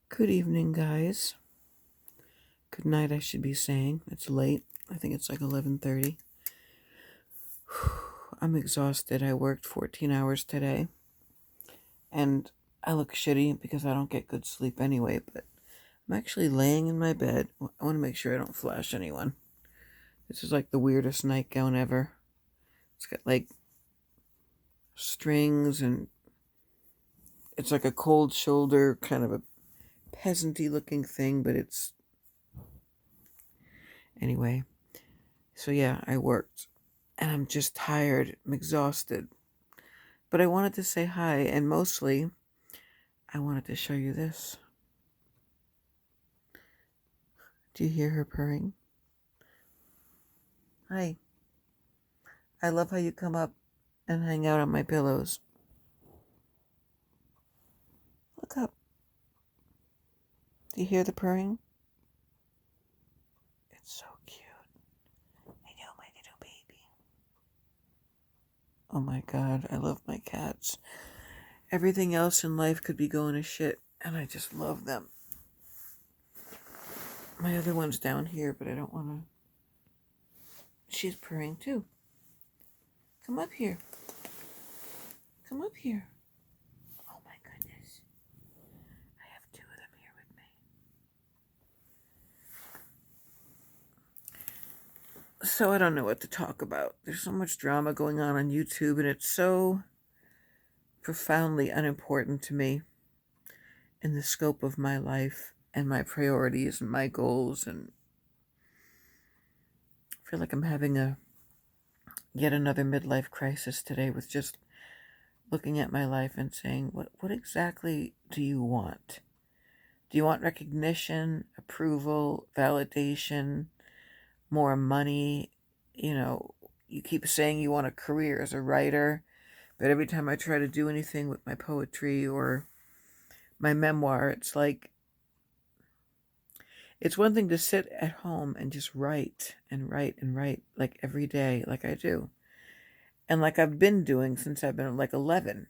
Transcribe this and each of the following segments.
Good evening, guys. Good night, I should be saying. It's late. I think it's like 11:30. I'm exhausted. I worked 14 hours today, and I look shitty because I don't get good sleep anyway, but I'm actually laying in my bed. I want to make sure I don't flash anyone. This is like the weirdest nightgown ever. It's got like strings, and it's like a cold shoulder, kind of a peasanty looking thing, but it's anyway. So yeah, I worked, and I'm just tired. I'm exhausted. But I wanted to say hi, and mostly I wanted to show you this. Do you hear her purring? Hi. I love how you come up and hang out on my pillows. Look up. Do you hear the purring? It's so cute. I know, my little baby. Oh my god, I love my cats. Everything else in life could be going to shit, and I just love them. My other one's down here, but I don't want to. She's purring too. Come up here. Come up here. Oh my goodness. I have two of them here with me. So I don't know what to talk about. There's so much drama going on YouTube, and it's so profoundly unimportant to me in the scope of my life and my priorities and my goals. And I feel like I'm having a yet another midlife crisis today with just looking at my life and saying, what exactly do you want? Do you want recognition, approval, validation, more money? You keep saying you want a career as a writer, but every time I try to do anything with my poetry or my memoir, it's like, it's one thing to sit at home and just write and write and write like every day, like I do. And like I've been doing since I've been like 11.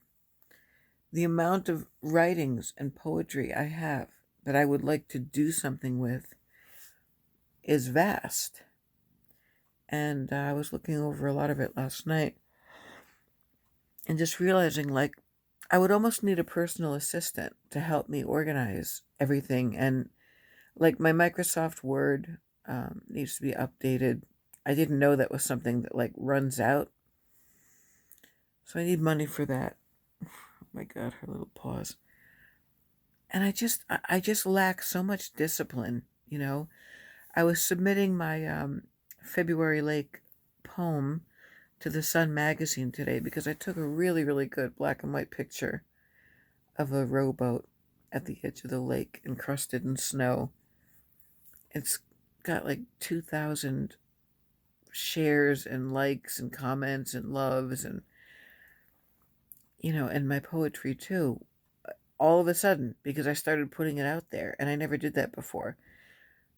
The amount of writings and poetry I have that I would like to do something with is vast. And I was looking over a lot of it last night and just realizing like I would almost need a personal assistant to help me organize everything. And like my Microsoft Word needs to be updated. I didn't know that was something that like runs out. So I need money for that. Oh my God, her little paws. And I just lack so much discipline. I was submitting my February Lake poem to the Sun magazine today because I took a really, really good black and white picture of a rowboat at the edge of the lake encrusted in snow. It's got like 2,000 shares and likes and comments and loves and my poetry too. All of a sudden, because I started putting it out there and I never did that before.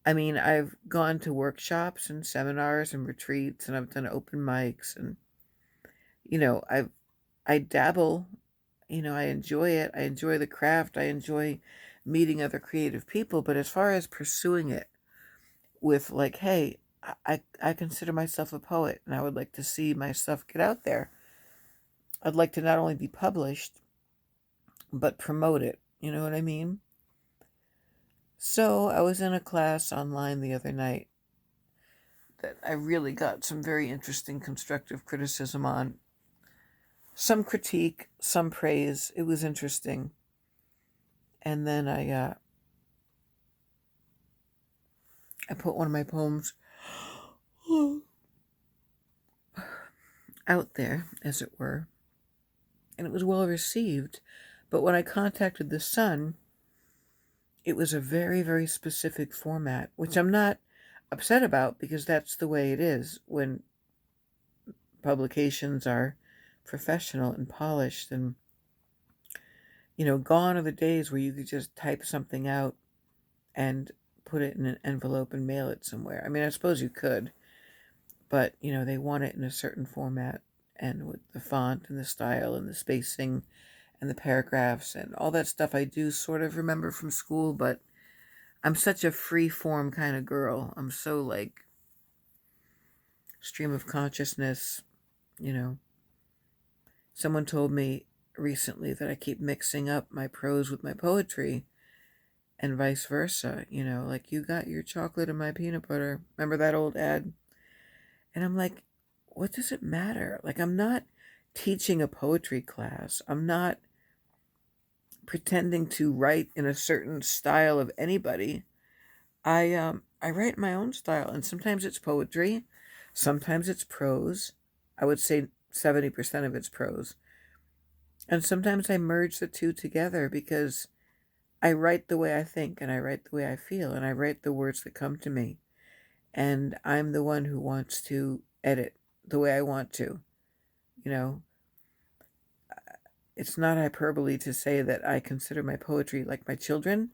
I mean, I've gone to workshops and seminars and retreats and I've done open mics and you know, I've I dabble, I enjoy it. I enjoy the craft. I enjoy meeting other creative people, but as far as pursuing it with like, hey, I consider myself a poet and I would like to see my stuff get out there. I'd like to not only be published, but promote it. You know what I mean? So I was in a class online the other night that I really got some very interesting constructive criticism on. Some critique, some praise. It was interesting. And then I put one of my poems out there, as it were, and it was well received. But when I contacted the Sun, it was a very, very specific format, which I'm not upset about because that's the way it is when publications are professional and polished. And, gone are the days where you could just type something out and put it in an envelope and mail it somewhere. I mean, I suppose you could, but, they want it in a certain format and with the font and the style and the spacing and the paragraphs and all that stuff I do sort of remember from school, but I'm such a free form kind of girl. I'm so like stream of consciousness, you know. Someone told me recently that I keep mixing up my prose with my poetry and vice versa, like you got your chocolate and my peanut butter. Remember that old ad? And I'm like, what does it matter? Like, I'm not teaching a poetry class. I'm not pretending to write in a certain style of anybody. I write my own style, and sometimes it's poetry, sometimes it's prose. I would say 70% of it's prose. And sometimes I merge the two together because I write the way I think and I write the way I feel and I write the words that come to me. And I'm the one who wants to edit the way I want to. You know, it's not hyperbole to say that I consider my poetry like my children.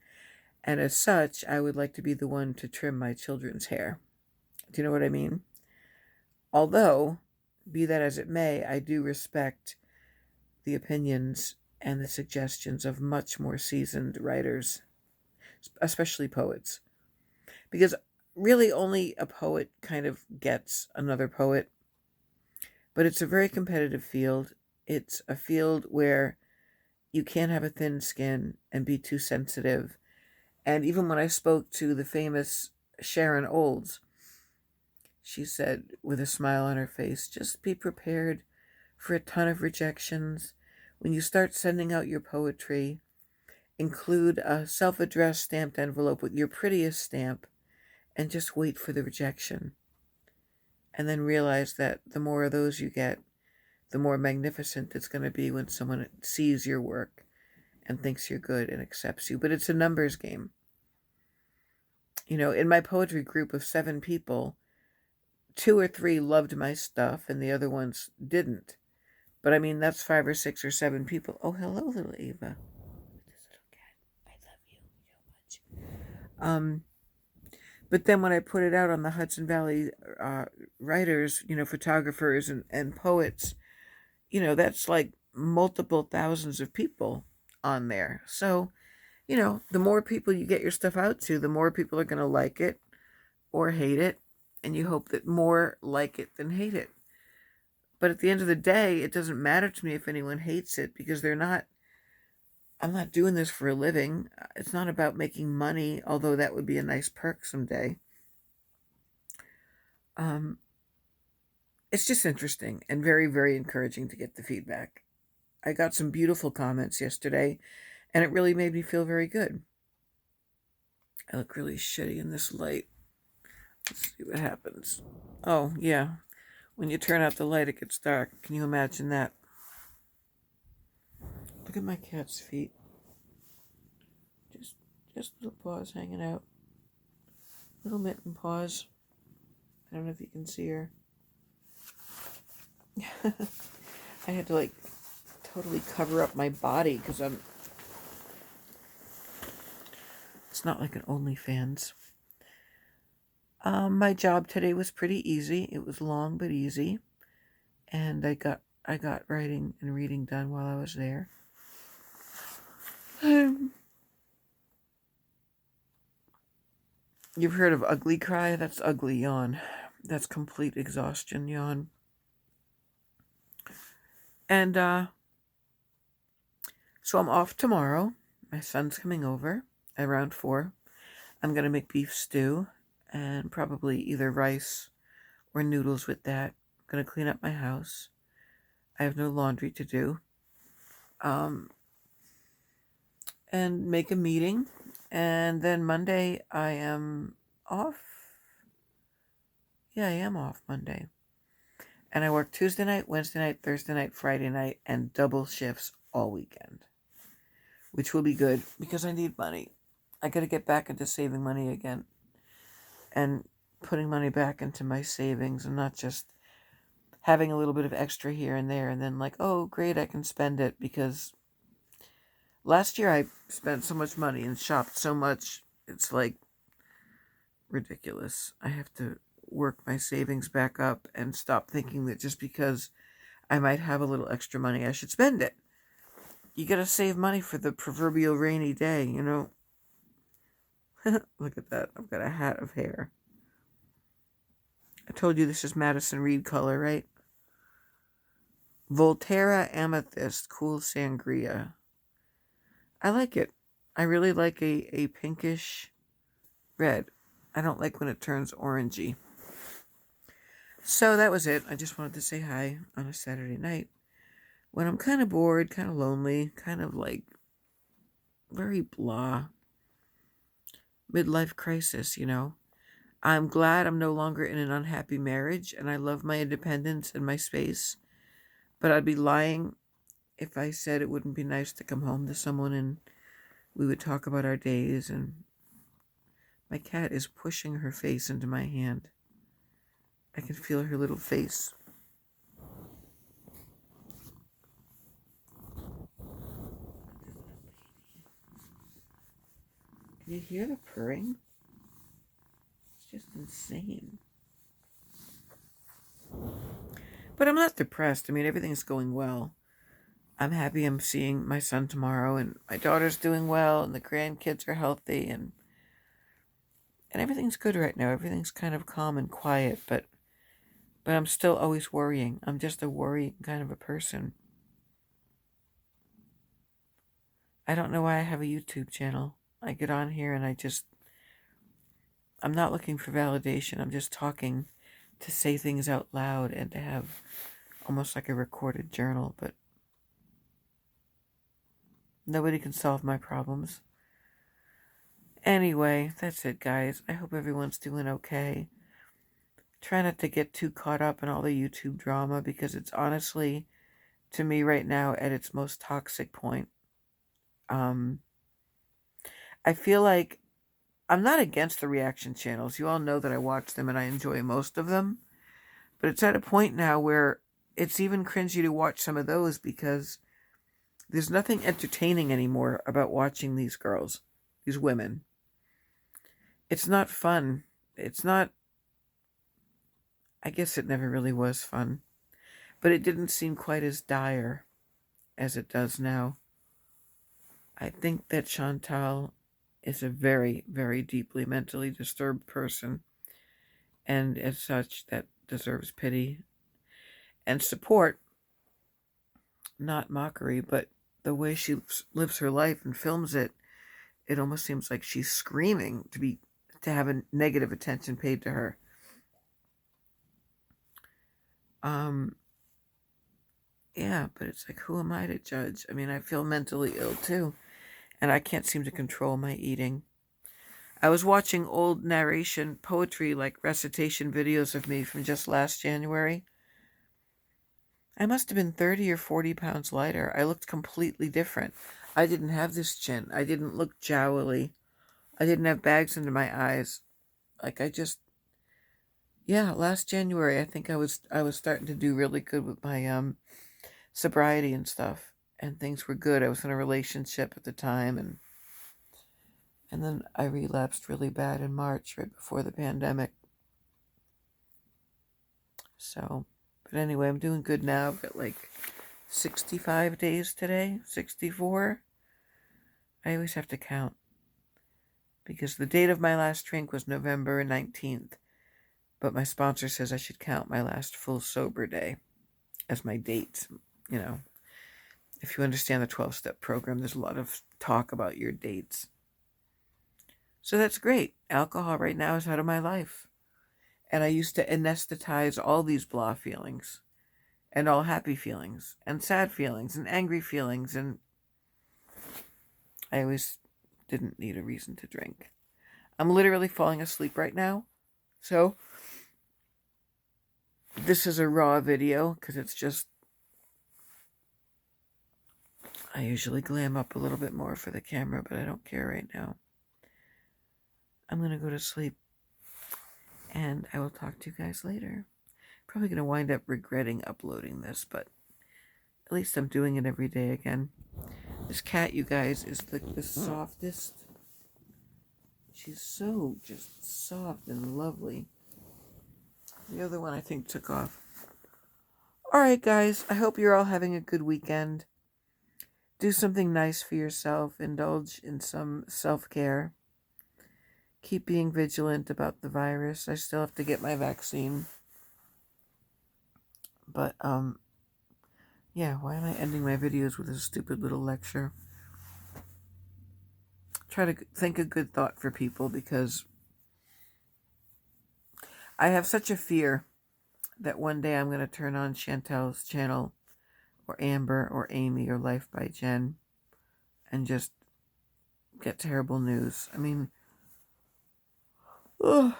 And as such, I would like to be the one to trim my children's hair. Do you know what I mean? Although, be that as it may, I do respect the opinions and the suggestions of much more seasoned writers, especially poets. Because really only a poet kind of gets another poet. But it's a very competitive field. It's a field where you can't have a thin skin and be too sensitive. And even when I spoke to the famous Sharon Olds, she said with a smile on her face, just be prepared for a ton of rejections. When you start sending out your poetry, include a self-addressed stamped envelope with your prettiest stamp and just wait for the rejection. And then realize that the more of those you get, the more magnificent it's going to be when someone sees your work and thinks you're good and accepts you. But it's a numbers game. In my poetry group of 7 people, 2 or 3 loved my stuff and the other ones didn't. But I mean, that's 5 or 6 or 7 people. Oh, hello, little Ava. This little cat. I love you so much. But then when I put it out on the Hudson Valley writers, photographers and poets, that's like multiple thousands of people on there. So, the more people you get your stuff out to, the more people are going to like it or hate it. And you hope that more like it than hate it. But at the end of the day, it doesn't matter to me if anyone hates it because I'm not doing this for a living. It's not about making money, although that would be a nice perk someday. It's just interesting and very, very encouraging to get the feedback. I got some beautiful comments yesterday, and it really made me feel very good. I look really shitty in this light. Let's see what happens. Oh, yeah. When you turn out the light, it gets dark. Can you imagine that? Look at my cat's feet. Just little paws hanging out. Little mitten paws. I don't know if you can see her. I had to totally cover up my body because it's not like an OnlyFans. My job today was pretty easy. It was long but easy. And I got writing and reading done while I was there. You've heard of ugly cry? That's ugly yawn. That's complete exhaustion yawn. And so I'm off tomorrow. My son's coming over around 4. I'm going to make beef stew and probably either rice or noodles with that. I'm going to clean up my house. I have no laundry to do. And make a meeting. And then Monday I am off. Yeah, I am off Monday. And I work Tuesday night, Wednesday night, Thursday night, Friday night, and double shifts all weekend. Which will be good because I need money. I got to get back into saving money again. And putting money back into my savings and not just having a little bit of extra here and there and then oh, great, I can spend it because last year I spent so much money and shopped so much. It's ridiculous. I have to work my savings back up and stop thinking that just because I might have a little extra money, I should spend it. You gotta save money for the proverbial rainy day, you know? Look at that. I've got a hat of hair. I told you this is Madison Reed color, right? Volterra Amethyst Cool Sangria. I like it. I really like a pinkish red. I don't like when it turns orangey. So that was it. I just wanted to say hi on a Saturday night when I'm kind of bored, kind of lonely, kind of like very blah. Midlife crisis, you know. I'm glad I'm no longer in an unhappy marriage and I love my independence and my space. But I'd be lying if I said it wouldn't be nice to come home to someone and we would talk about our days. And my cat is pushing her face into my hand. I can feel her little face. Can you hear the purring? It's just insane. But I'm not depressed. I mean, everything's going well. I'm happy I'm seeing my son tomorrow, and my daughter's doing well, and the grandkids are healthy, and everything's good right now. Everything's kind of calm and quiet, but I'm still always worrying. I'm just a worrying kind of a person. I don't know why I have a YouTube channel. I get on here and I'm not looking for validation. I'm just talking to say things out loud and to have almost like a recorded journal, but nobody can solve my problems. Anyway, that's it, guys. I hope everyone's doing okay. Try not to get too caught up in all the YouTube drama because it's honestly, to me right now, at its most toxic point. I feel like I'm not against the reaction channels. You all know that I watch them and I enjoy most of them. But it's at a point now where it's even cringy to watch some of those because there's nothing entertaining anymore about watching these girls, these women. It's not fun. It's not... I guess it never really was fun. But it didn't seem quite as dire as it does now. I think that Chantal is a very, very deeply mentally disturbed person. And as such, that deserves pity and support. Not mockery, but the way she lives her life and films it, it almost seems like she's screaming to have a negative attention paid to her. Yeah, but it's like, who am I to judge? I mean, I feel mentally ill too, and I can't seem to control my eating. I was watching old narration poetry, like recitation videos of me from just last January. I must have been 30 or 40 pounds lighter. I looked completely different. I didn't have this chin. I didn't look jowly. I didn't have bags under my eyes. Like last January I think I was starting to do really good with my sobriety and stuff, and things were good. I was in a relationship at the time, and then I relapsed really bad in March, right before the pandemic. So, but anyway, I'm doing good now. I've got like 65 days today, 64. I always have to count because the date of my last drink was November 19th, but my sponsor says I should count my last full sober day as my date. You know, if you understand the 12-step program, there's a lot of talk about your dates. So that's great. Alcohol right now is out of my life. And I used to anesthetize all these blah feelings and all happy feelings and sad feelings and angry feelings. And I always didn't need a reason to drink. I'm literally falling asleep right now. So this is a raw video because it's just... I usually glam up a little bit more for the camera, but I don't care right now. I'm going to go to sleep. And I will talk to you guys later. Probably going to wind up regretting uploading this, but at least I'm doing it every day again. This cat, you guys, is the softest. She's so just soft and lovely. The other one I think took off. Alright, guys. I hope you're all having a good weekend. do something nice for yourself. Indulge in some self-care. Keep being vigilant about the virus. I still have to get my vaccine. But, yeah, why am I ending my videos with a stupid little lecture? Try to think a good thought for people, because I have such a fear that one day I'm going to turn on Chantel's channel, or Amber, or Amy, or Life by Jen, and just get terrible news. I mean, ugh.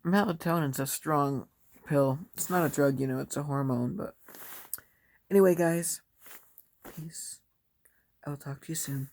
Melatonin's a strong pill. It's not a drug, it's a hormone. But anyway, guys, peace. I will talk to you soon.